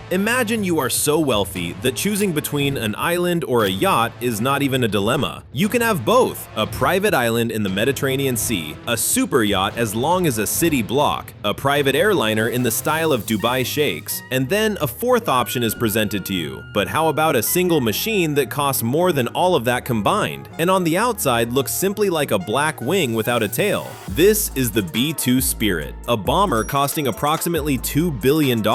Imagine you are so wealthy that choosing between an island or a yacht is not even a dilemma. You can have both: a private island in the Mediterranean Sea, a super yacht as long as a city block, a private airliner in the style of Dubai sheikhs, and then a fourth option is presented to you. But how about a single machine that costs more than all of that combined, and on the outside looks simply like a black wing without a tail? This is the B-2 Spirit, a bomber costing approximately $2 billion,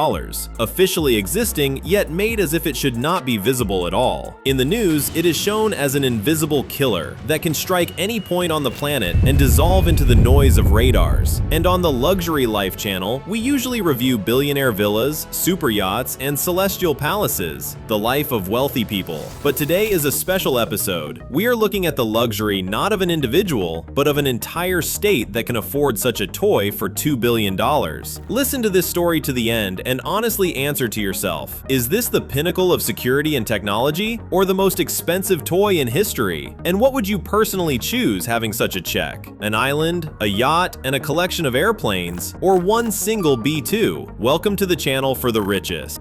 officially existing, yet made as if it should not be visible at all. In the news, it is shown as an invisible killer that can strike any point on the planet and dissolve into the noise of radars. And on the Luxury Life channel, we usually review billionaire villas, super yachts, and celestial palaces, the life of wealthy people. But today is a special episode. We are looking at the luxury not of an individual, but of an entire state that can afford such a toy for $2 billion. Listen to this story to the end and honestly answer to yourself, is this the pinnacle of security and technology, or the most expensive toy in history? And what would you personally choose having such a check? An island, a yacht, and a collection of airplanes, or one single B-2? Welcome to the channel for the richest.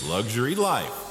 Luxury Life.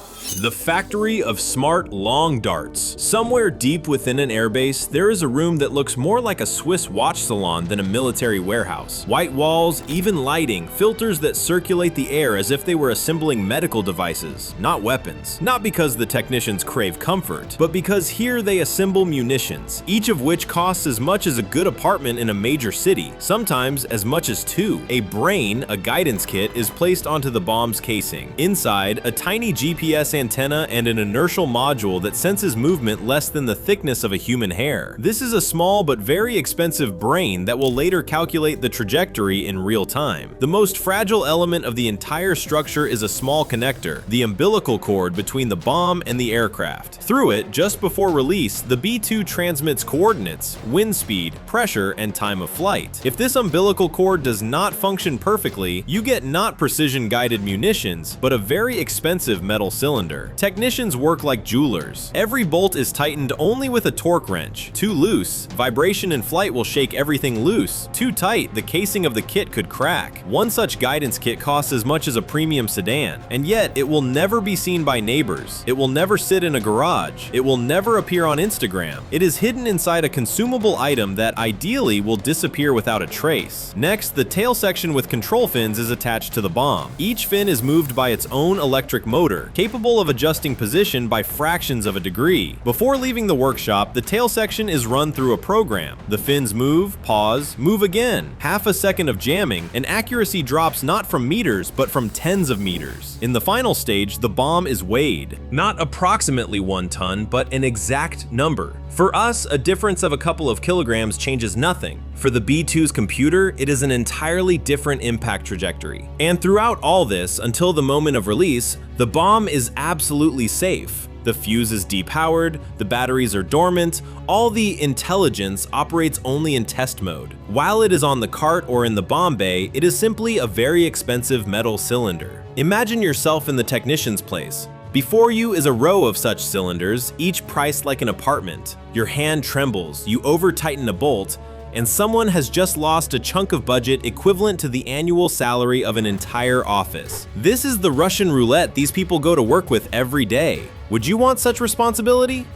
The factory of smart long darts. Somewhere deep within an airbase, there is a room that looks more like a Swiss watch salon than a military warehouse. White walls, even lighting, filters that circulate the air as if they were assembling medical devices, not weapons. Not because the technicians crave comfort, but because here they assemble munitions, each of which costs as much as a good apartment in a major city, sometimes as much as two. A brain, a guidance kit, is placed onto the bomb's casing. Inside, a tiny GPS antenna and an inertial module that senses movement less than the thickness of a human hair. This is a small but very expensive brain that will later calculate the trajectory in real time. The most fragile element of the entire structure is a small connector, the umbilical cord between the bomb and the aircraft. Through it, just before release, the B-2 transmits coordinates, wind speed, pressure, and time of flight. If this umbilical cord does not function perfectly, you get not precision-guided munitions, but a very expensive metal cylinder. Technicians work like jewelers. Every bolt is tightened only with a torque wrench. Too loose, vibration in flight will shake everything loose. Too tight, the casing of the kit could crack. One such guidance kit costs as much as a premium sedan, and yet it will never be seen by neighbors. It will never sit in a garage. It will never appear on Instagram. It is hidden inside a consumable item that ideally will disappear without a trace. Next, the tail section with control fins is attached to the bomb. Each fin is moved by its own electric motor, capable of adjusting position by fractions of a degree. Before leaving the workshop, the tail section is run through a program. The fins move, pause, move again. Half a second of jamming, and accuracy drops not from meters, but from tens of meters. In the final stage, the bomb is weighed. Not approximately 1 ton, but an exact number. For us, a difference of a couple of kilograms changes nothing. For the B-2's computer, it is an entirely different impact trajectory. And throughout all this, until the moment of release, the bomb is absolutely safe. The fuse is depowered, the batteries are dormant, all the intelligence operates only in test mode. While it is on the cart or in the bomb bay, it is simply a very expensive metal cylinder. Imagine yourself in the technician's place. Before you is a row of such cylinders, each priced like an apartment. Your hand trembles, you over-tighten a bolt, and someone has just lost a chunk of budget equivalent to the annual salary of an entire office. This is the Russian roulette these people go to work with every day. Would you want such responsibility?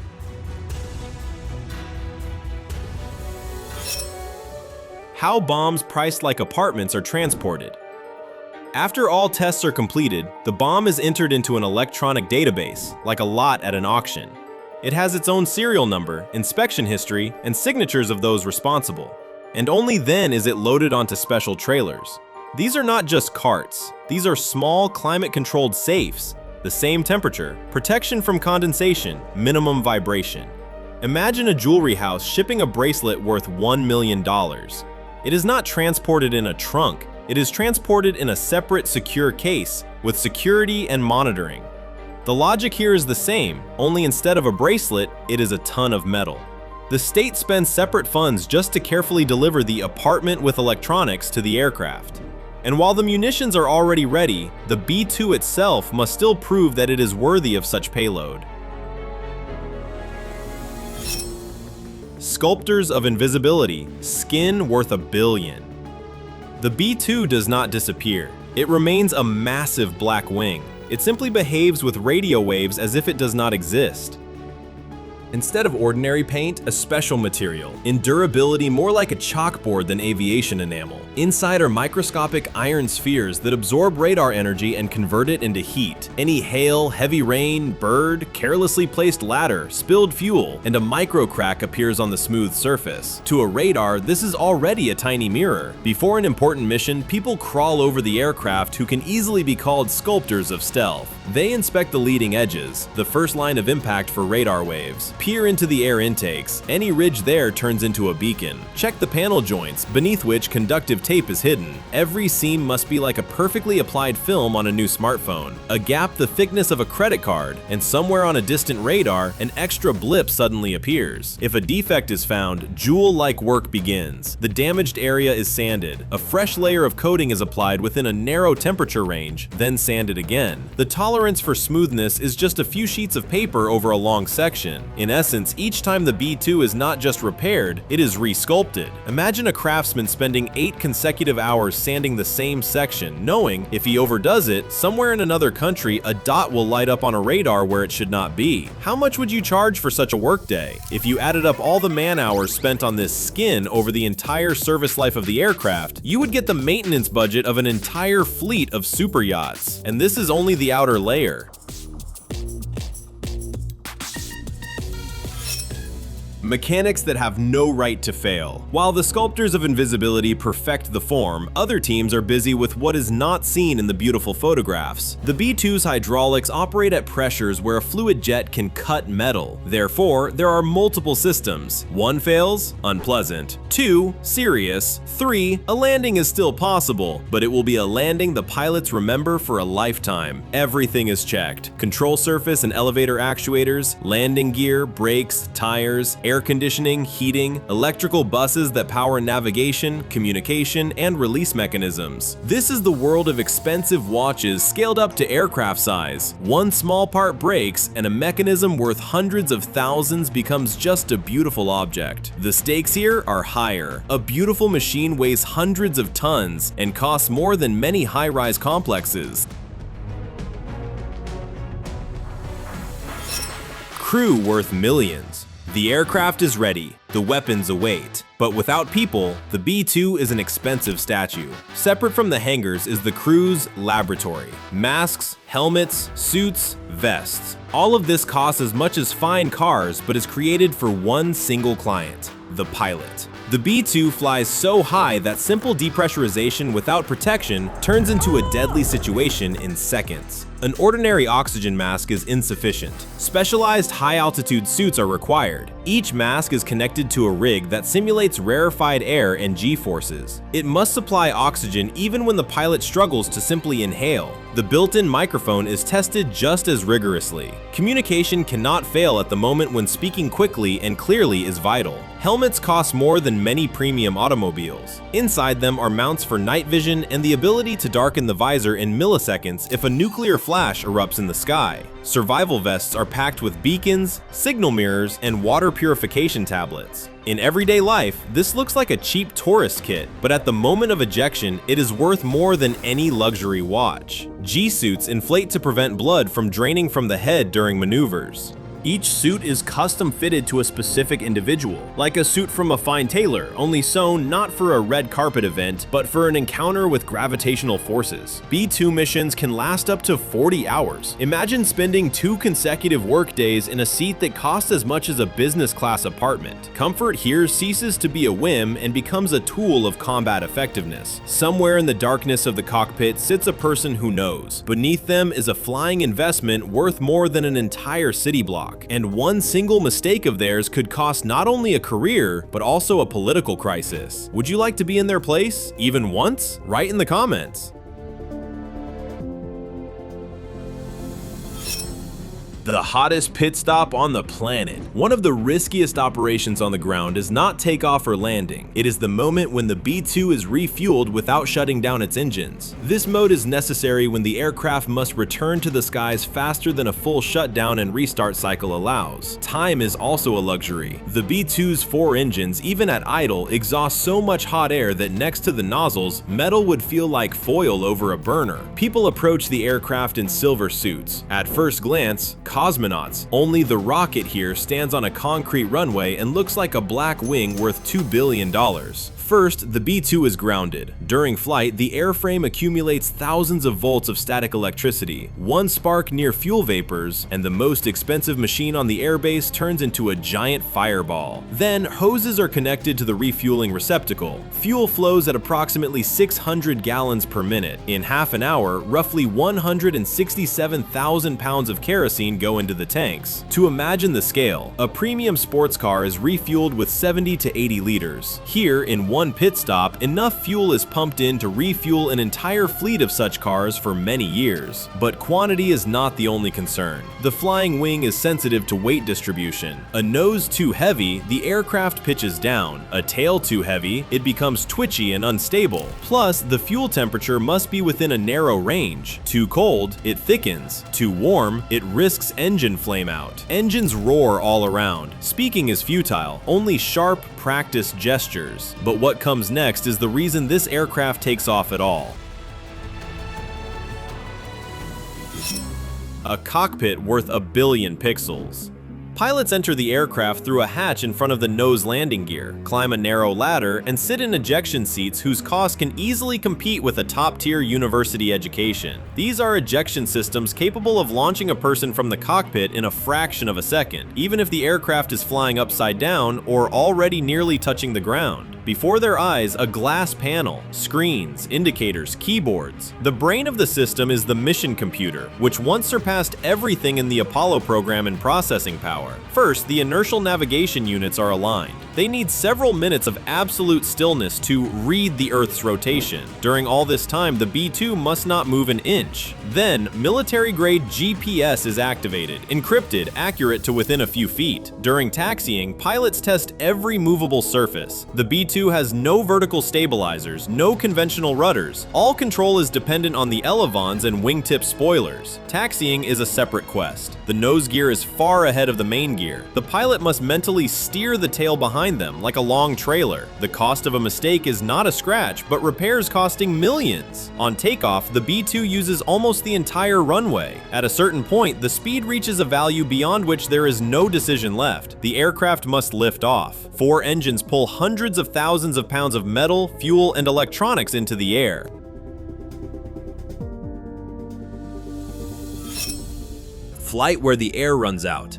How bombs priced like apartments are transported. After all tests are completed, the bomb is entered into an electronic database, like a lot at an auction. It has its own serial number, inspection history, and signatures of those responsible. And only then is it loaded onto special trailers. These are not just carts. These are small, climate-controlled safes. The same temperature, protection from condensation, minimum vibration. Imagine a jewelry house shipping a bracelet worth $1 million. It is not transported in a trunk. It is transported in a separate, secure case with security and monitoring. The logic here is the same, only instead of a bracelet, it is a ton of metal. The state spends separate funds just to carefully deliver the apartment with electronics to the aircraft. And while the munitions are already ready, the B-2 itself must still prove that it is worthy of such payload. Sculptors of invisibility, skin worth $1 billion. The B-2 does not disappear. It remains a massive black wing. It simply behaves with radio waves as if it does not exist. Instead of ordinary paint, a special material. In durability, more like a chalkboard than aviation enamel. Inside are microscopic iron spheres that absorb radar energy and convert it into heat. Any hail, heavy rain, bird, carelessly placed ladder, spilled fuel, and a micro crack appears on the smooth surface. To a radar, this is already a tiny mirror. Before an important mission, people crawl over the aircraft who can easily be called sculptors of stealth. They inspect the leading edges, the first line of impact for radar waves. Peer into the air intakes. Any ridge there turns into a beacon. Check the panel joints, beneath which conductive tape is hidden. Every seam must be like a perfectly applied film on a new smartphone. A gap the thickness of a credit card, and somewhere on a distant radar, an extra blip suddenly appears. If a defect is found, jewel-like work begins. The damaged area is sanded. A fresh layer of coating is applied within a narrow temperature range, then sanded again. The tolerance for smoothness is just a few sheets of paper over a long section. In essence, each time the B-2 is not just repaired, it is re-sculpted. Imagine a craftsman spending 8 consecutive hours sanding the same section, knowing if he overdoes it, somewhere in another country, a dot will light up on a radar where it should not be. How much would you charge for such a workday? If you added up all the man-hours spent on this skin over the entire service life of the aircraft, you would get the maintenance budget of an entire fleet of super yachts. And this is only the outer layer. Mechanics that have no right to fail. While the sculptors of invisibility perfect the form, other teams are busy with what is not seen in the beautiful photographs. The B-2's hydraulics operate at pressures where a fluid jet can cut metal. Therefore, there are multiple systems. 1 fails, unpleasant. 2, serious. 3, a landing is still possible, but it will be a landing the pilots remember for a lifetime. Everything is checked. Control surface and elevator actuators, landing gear, brakes, tires, air conditioning, heating, electrical buses that power navigation, communication, and release mechanisms. This is the world of expensive watches scaled up to aircraft size. One small part breaks, and a mechanism worth hundreds of thousands becomes just a beautiful object. The stakes here are higher. A beautiful machine weighs hundreds of tons and costs more than many high-rise complexes. Crew worth millions. The aircraft is ready, the weapons await. But without people, the B-2 is an expensive statue. Separate from the hangars is the crew's laboratory. Masks, helmets, suits, vests. All of this costs as much as fine cars, but is created for one single client, the pilot. The B-2 flies so high that simple depressurization without protection turns into a deadly situation in seconds. An ordinary oxygen mask is insufficient. Specialized high-altitude suits are required. Each mask is connected to a rig that simulates rarefied air and G-forces. It must supply oxygen even when the pilot struggles to simply inhale. The built-in microphone is tested just as rigorously. Communication cannot fail at the moment when speaking quickly and clearly is vital. Helmets cost more than many premium automobiles. Inside them are mounts for night vision and the ability to darken the visor in milliseconds if a nuclear flash erupts in the sky. Survival vests are packed with beacons, signal mirrors, and water purification tablets. In everyday life, this looks like a cheap tourist kit, but at the moment of ejection, it is worth more than any luxury watch. G-suits inflate to prevent blood from draining from the head during maneuvers. Each suit is custom fitted to a specific individual, like a suit from a fine tailor, only sewn not for a red carpet event, but for an encounter with gravitational forces. B-2 missions can last up to 40 hours. Imagine spending 2 consecutive work days in a seat that costs as much as a business class apartment. Comfort here ceases to be a whim and becomes a tool of combat effectiveness. Somewhere in the darkness of the cockpit sits a person who knows. Beneath them is a flying investment worth more than an entire city block. And one single mistake of theirs could cost not only a career, but also a political crisis. Would you like to be in their place, even once? Write in the comments. The hottest pit stop on the planet. One of the riskiest operations on the ground is not takeoff or landing. It is the moment when the B-2 is refueled without shutting down its engines. This mode is necessary when the aircraft must return to the skies faster than a full shutdown and restart cycle allows. Time is also a luxury. The B-2's 4 engines, even at idle, exhaust so much hot air that next to the nozzles, metal would feel like foil over a burner. People approach the aircraft in silver suits. At first glance, cosmonauts. Only the rocket here stands on a concrete runway and looks like a black wing worth $2 billion. First, the B-2 is grounded. During flight, the airframe accumulates thousands of volts of static electricity. One spark near fuel vapors, and the most expensive machine on the airbase turns into a giant fireball. Then, hoses are connected to the refueling receptacle. Fuel flows at approximately 600 gallons per minute. In half an hour, roughly 167,000 pounds of kerosene go into the tanks. To imagine the scale, a premium sports car is refueled with 70 to 80 liters. Here, in one pit stop, enough fuel is pumped in to refuel an entire fleet of such cars for many years. But quantity is not the only concern. The flying wing is sensitive to weight distribution. A nose too heavy, the aircraft pitches down. A tail too heavy, it becomes twitchy and unstable. Plus, the fuel temperature must be within a narrow range. Too cold, it thickens. Too warm, it risks engine flame out. Engines roar all around. Speaking is futile, only sharp, practiced gestures. But what comes next is the reason this aircraft takes off at all. A cockpit worth $1 billion pixels. Pilots enter the aircraft through a hatch in front of the nose landing gear, climb a narrow ladder, and sit in ejection seats whose cost can easily compete with a top-tier university education. These are ejection systems capable of launching a person from the cockpit in a fraction of a second, even if the aircraft is flying upside down or already nearly touching the ground. Before their eyes, a glass panel, screens, indicators, keyboards. The brain of the system is the mission computer, which once surpassed everything in the Apollo program in processing power. First, the inertial navigation units are aligned. They need several minutes of absolute stillness to read the Earth's rotation. During all this time, the B-2 must not move an inch. Then, military-grade GPS is activated, encrypted, accurate to within a few feet. During taxiing, pilots test every movable surface. The B-2 has no vertical stabilizers, no conventional rudders. All control is dependent on the elevons and wingtip spoilers. Taxiing is a separate quest. The nose gear is far ahead of the main gear. The pilot must mentally steer the tail behind them like a long trailer. The cost of a mistake is not a scratch, but repairs costing millions. On takeoff, the B-2 uses almost the entire runway. At a certain point, the speed reaches a value beyond which there is no decision left. The aircraft must lift off. 4 engines pull hundreds of thousands of pounds of metal, fuel, and electronics into the air. Flight where the air runs out.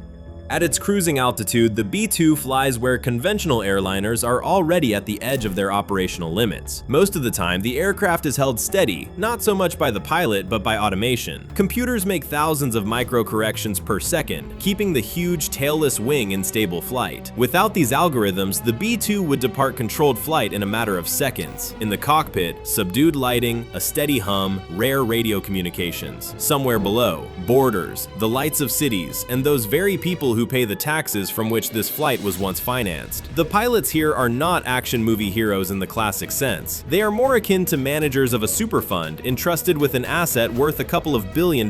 At its cruising altitude, the B-2 flies where conventional airliners are already at the edge of their operational limits. Most of the time, the aircraft is held steady, not so much by the pilot, but by automation. Computers make thousands of micro-corrections per second, keeping the huge tailless wing in stable flight. Without these algorithms, the B-2 would depart controlled flight in a matter of seconds. In the cockpit, subdued lighting, a steady hum, rare radio communications. Somewhere below, borders, the lights of cities, and those very people who pay the taxes from which this flight was once financed. The pilots here are not action movie heroes in the classic sense. They are more akin to managers of a super fund entrusted with an asset worth a couple of $1 billion.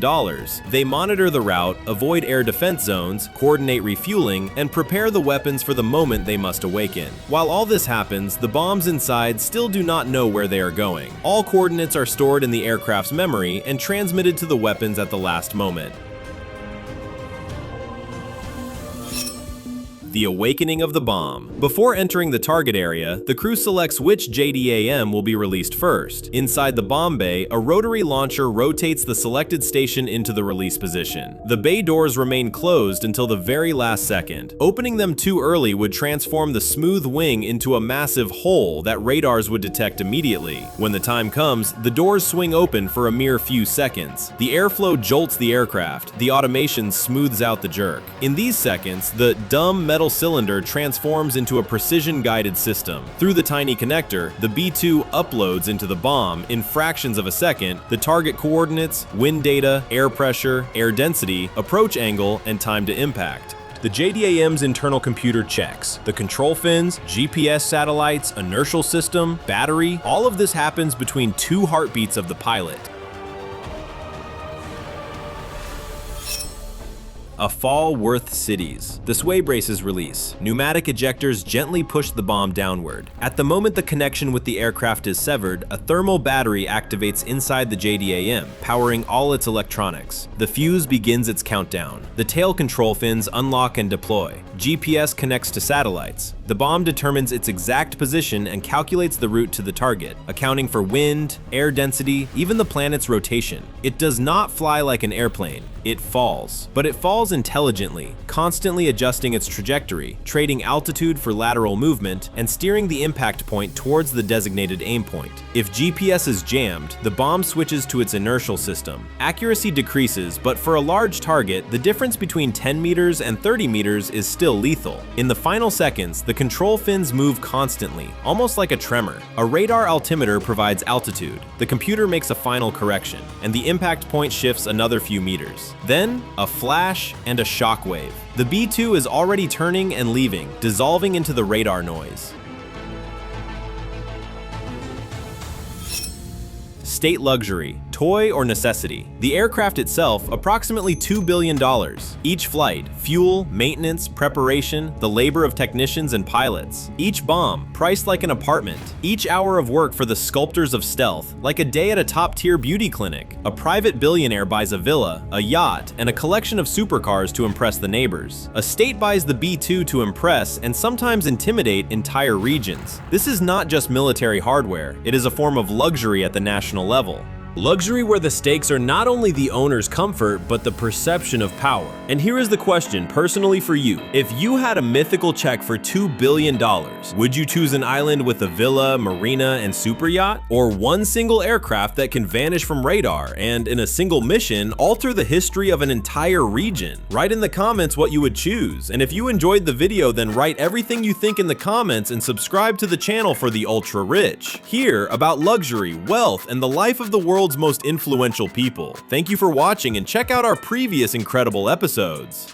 They monitor the route, avoid air defense zones, coordinate refueling, and prepare the weapons for the moment they must awaken. While all this happens, the bombs inside still do not know where they are going. All coordinates are stored in the aircraft's memory and transmitted to the weapons at the last moment. The awakening of the bomb. Before entering the target area, the crew selects which JDAM will be released first. Inside the bomb bay, a rotary launcher rotates the selected station into the release position. The bay doors remain closed until the very last second. Opening them too early would transform the smooth wing into a massive hole that radars would detect immediately. When the time comes, the doors swing open for a mere few seconds. The airflow jolts the aircraft. The automation smooths out the jerk. In these seconds, the dumb metal metal cylinder transforms into a precision-guided system. Through the tiny connector, the B-2 uploads into the bomb in fractions of a second the target coordinates, wind data, air pressure, air density, approach angle, and time to impact. The JDAM's internal computer checks the control fins, GPS satellites, inertial system, battery. All of this happens between 2 heartbeats of the pilot. A fall worth cities. The sway braces release. Pneumatic ejectors gently push the bomb downward. At the moment the connection with the aircraft is severed, a thermal battery activates inside the JDAM, powering all its electronics. The fuse begins its countdown. The tail control fins unlock and deploy. GPS connects to satellites. The bomb determines its exact position and calculates the route to the target, accounting for wind, air density, even the planet's rotation. It does not fly like an airplane. It falls. But it falls intelligently, constantly adjusting its trajectory, trading altitude for lateral movement, and steering the impact point towards the designated aim point. If GPS is jammed, the bomb switches to its inertial system. Accuracy decreases, but for a large target, the difference between 10 meters and 30 meters is still lethal. In the final seconds, the control fins move constantly, almost like a tremor. A radar altimeter provides altitude. The computer makes a final correction, and the impact point shifts another few meters. Then, a flash and a shockwave. The B-2 is already turning and leaving, dissolving into the radar noise. State luxury, toy or necessity. The aircraft itself, approximately $2 billion. Each flight, fuel, maintenance, preparation, the labor of technicians and pilots. Each bomb, priced like an apartment. Each hour of work for the sculptors of stealth, like a day at a top-tier beauty clinic. A private billionaire buys a villa, a yacht, and a collection of supercars to impress the neighbors. A state buys the B-2 to impress and sometimes intimidate entire regions. This is not just military hardware, it is a form of luxury at the national level. Luxury where the stakes are not only the owner's comfort, but the perception of power. And here is the question personally for you. If you had a mythical check for $2 billion, would you choose an island with a villa, marina, and super yacht? Or one single aircraft that can vanish from radar and, in a single mission, alter the history of an entire region? Write in the comments what you would choose. And if you enjoyed the video, then write everything you think in the comments and subscribe to the channel for the ultra rich. Hear about luxury, wealth, and the life of the world's most influential people. Thank you for watching and check out our previous incredible episodes.